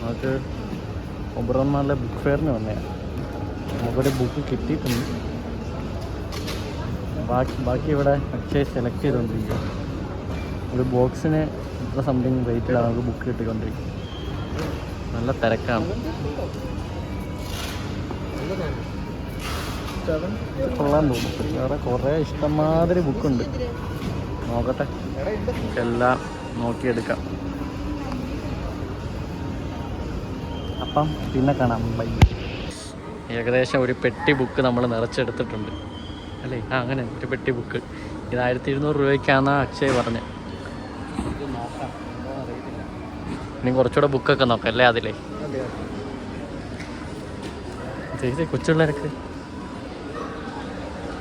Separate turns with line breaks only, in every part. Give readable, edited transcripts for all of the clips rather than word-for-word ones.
നമുക്ക് ഒബ്രോൺമാളിലെ ബുക്ക് ഫെയറിന് വന്നതാണ്. നമുക്കൊരു ബുക്ക് കിട്ടിയിട്ടുണ്ട്. ബാക്കി ഇവിടെ അക്ഷയ് സെലക്ട് ചെയ്തുകൊണ്ടിരിക്കുക. ഒരു ബോക്സിന് ഇത്ര സംതിങ് റേറ്റിലാണ് നമുക്ക് ബുക്ക് കിട്ടിക്കൊണ്ടിരിക്കും. നല്ല തിരക്കാണ്. കൊള്ളാൻ തോന്നും. വേറെ കുറേ ഇഷ്ടംമാതിരി ബുക്കുണ്ട്. നോക്കട്ടെ, എല്ലാം നോക്കിയെടുക്കാം. അപ്പം പിന്നെ കാണാം. ബൈ. ഏകദേശം ഒരു പെട്ടി ബുക്ക് നമ്മൾ നിറച്ചെടുത്തിട്ടുണ്ട് അല്ലേ? അങ്ങനെ ഒരു പെട്ടി ബുക്ക്. ഇത് 1200 രൂപയ്ക്കാണെന്നാണ് അക്ഷയ് പറഞ്ഞത്. നോക്കാം, അറിയത്തില്ല. ഇനി കുറച്ചുകൂടെ ബുക്കൊക്കെ നോക്കാം അല്ലേ? അതിലേ ചെയ്ത് കൊച്ചുപിള്ളേർക്ക്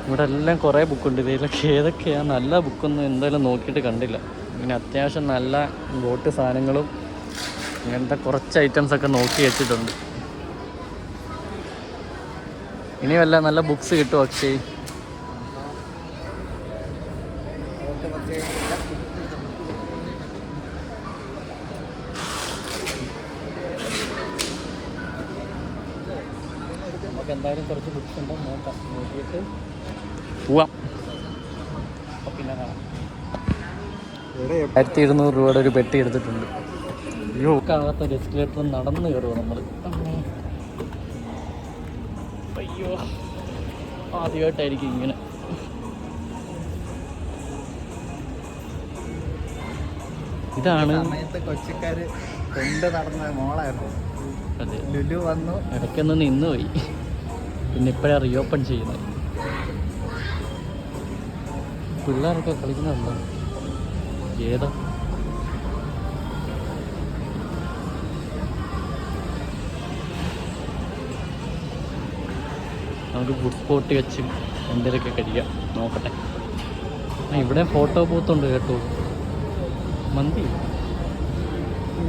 ഇവിടെ എല്ലാം കുറേ ബുക്കുണ്ട്. ഇതിലൊക്കെ ഏതൊക്കെയാണ് നല്ല ബുക്കൊന്നും എന്തായാലും നോക്കിയിട്ട് കണ്ടില്ല. പിന്നെ അത്യാവശ്യം നല്ല ബോട്ട് സാധനങ്ങളും ഇങ്ങനത്തെ കുറച്ച് ഐറ്റംസൊക്കെ നോക്കി വെച്ചിട്ടുണ്ട്. ഇനി വല്ല നല്ല ബുക്സ് കിട്ടുമോ അക്ഷയ്? നമുക്ക് എന്തായാലും കുറച്ച് ബുക്സ് ഉണ്ടോ നോക്കാം. നോക്കിയിട്ട് പോവാം. പിന്നെ കാണാം. 1200 രൂപയുടെ ഒരു പെട്ടി എടുത്തിട്ടുണ്ട്. അയ്യോ, ആകാത്ത എസ്കലേറ്റർ നടന്ന് കയറുമോ നമ്മൾ? അയ്യോ, ആദ്യമായിട്ടായിരിക്കും ഇങ്ങനെ. ഇതാണ്
കൊച്ചിക്കാര് കൊണ്ട് നടന്ന മോളായിരുന്നു.
അതെ,
ലുലു വന്നു,
ഇടയ്ക്കൊന്ന് നിന്ന് പോയി. പിന്നെ ഇപ്പോഴാണ് റീഓപ്പൺ ചെയ്യുന്നത്. പിള്ളേരൊക്കെ കളിക്കുന്നുണ്ടോ? ഏതാ? നമുക്ക് ഫുഡ് സ്പോട്ട് വെച്ച് എന്തെങ്കിലുമൊക്കെ കഴിക്കാം. നോക്കട്ടെ. ഇവിടെ ഫോട്ടോ ബൂത്തുണ്ട് കേട്ടോ. മന്തി.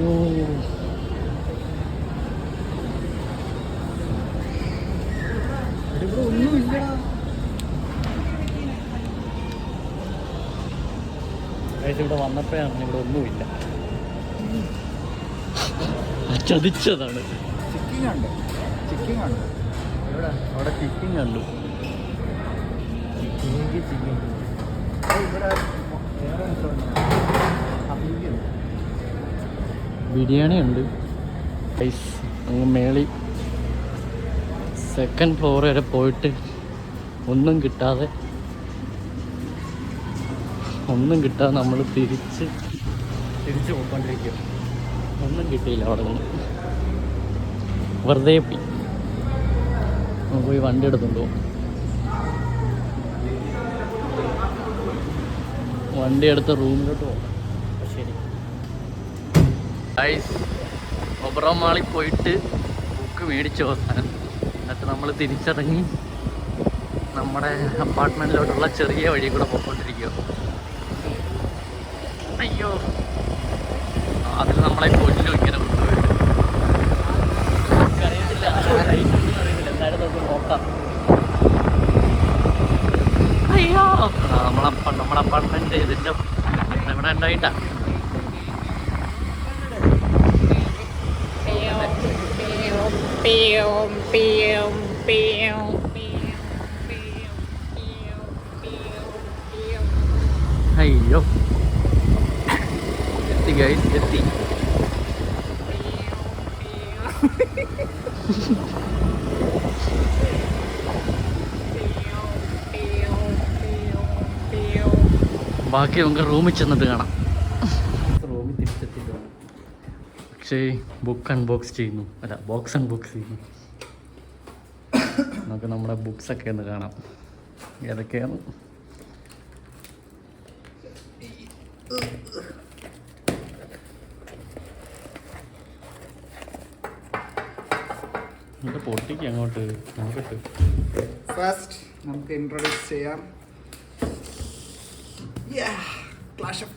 ഓ,
ഒന്നുമില്ല.
ഇവിടെ വന്നപ്പോഴാണ് ഇവിടെ ഒന്നുമില്ല. ചതിച്ചതാണ്.
ചിക്കിങ് ഉണ്ട്, ചിക്കിങ് ഉണ്ട്.
അവിടെ ചിക്കിങ് കണ്ടു.
ഇവിടെ
ബിരിയാണി ഉണ്ട്. അങ്ങ് മേളി സെക്കൻഡ് ഫ്ലോർ വരെ പോയിട്ട് ഒന്നും കിട്ടാതെ നമ്മൾ തിരിച്ച് പോയിക്കൊണ്ടിരിക്കുക. ഒന്നും കിട്ടിയില്ല അവിടെ നിന്ന്. വെറുതെ പോയി. നമുക്ക് പോയി വണ്ടി എടുത്തുകൊണ്ട് പോകും. വണ്ടി എടുത്ത് റൂമിലോട്ട് പോകാം. ശരി. ഒബ്രോൺ മാളിൽ പോയിട്ട് ബുക്ക് മേടിച്ചു അവസാനം. എന്നിട്ട് നമ്മൾ തിരിച്ചിറങ്ങി നമ്മുടെ അപ്പാർട്ട്മെൻറ്റിലോട്ടുള്ള ചെറിയ വഴി കൂടെ പോയിക്കൊണ്ടിരിക്കുക. അയ്യോ, അതിൽ നമ്മളെ കൊല്ലും ഇങ്ങനെ കൊണ്ടുപോയി. അറിയത്തില്ല, എന്തായാലും നമുക്ക് നോക്കാം. അയ്യോ, നമ്മുടെ അപ്പാർട്ട്മെൻറ്റ് ഇതിൻ്റെ ഇവിടെ ഉണ്ടായിട്ടാ. അയ്യോ, എത്തി ഗൈസ്, എത്തി. ബാക്കി നമുക്ക് റൂമിൽ ചെന്നിട്ട് കാണാം. റൂമിൽ തിരിച്ചെത്തിയിട്ടുണ്ട്. പക്ഷേ ബുക്ക് അൺബോക്സ് ചെയ്യുന്നു. അല്ല, ബോക്സ് അൺബോക്സ് ചെയ്യുന്നു. നമുക്ക് നമ്മുടെ ബുക്സൊക്കെ ഒന്ന് കാണാം. ഏതൊക്കെയാണ്? പൊട്ടിക്ക് അങ്ങോട്ട് നോക്കട്ടെ.
ഫസ്റ്റ് നമുക്ക് ഇൻട്രൊഡ്യൂസ് ചെയ്യാം. Clash of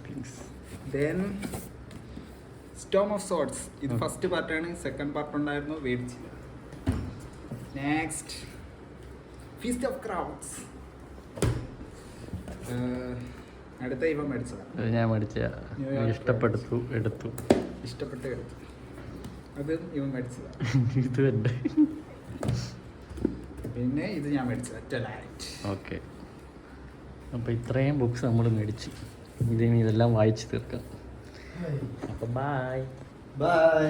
Kings. Then Storm of Swords. ഇത് ഫസ്റ്റ് പാർട്ടാണ്. സെക്കൻഡ് പാർട്ട് ഉണ്ടായിരുന്നു, മേടിച്ചില്ല. Next feast of crowds. അടുത്ത ഇവ മേടിച്ചതാണ്.
ഞാൻ മേടിച്ച ഇഷ്ടപ്പെടുത്തു, എടുത്തു.
ഇഷ്ടപ്പെട്ട് എടുത്തു. അത് ഇവൻ മേടിച്ചതാണ്.
ഇത് ഉണ്ട്.
പിന്നെ ഇത് ഞാൻ മേടിച്ചത് ടെലൈറ്റ്.
ഓക്കെ, അപ്പോൾ ഇത്രയും ബുക്സ് നമ്മൾ മേടിച്ചു. ഇതിന് ഇതെല്ലാം വായിച്ച് തീർക്കാം. അപ്പോൾ ബൈ.
ബൈ.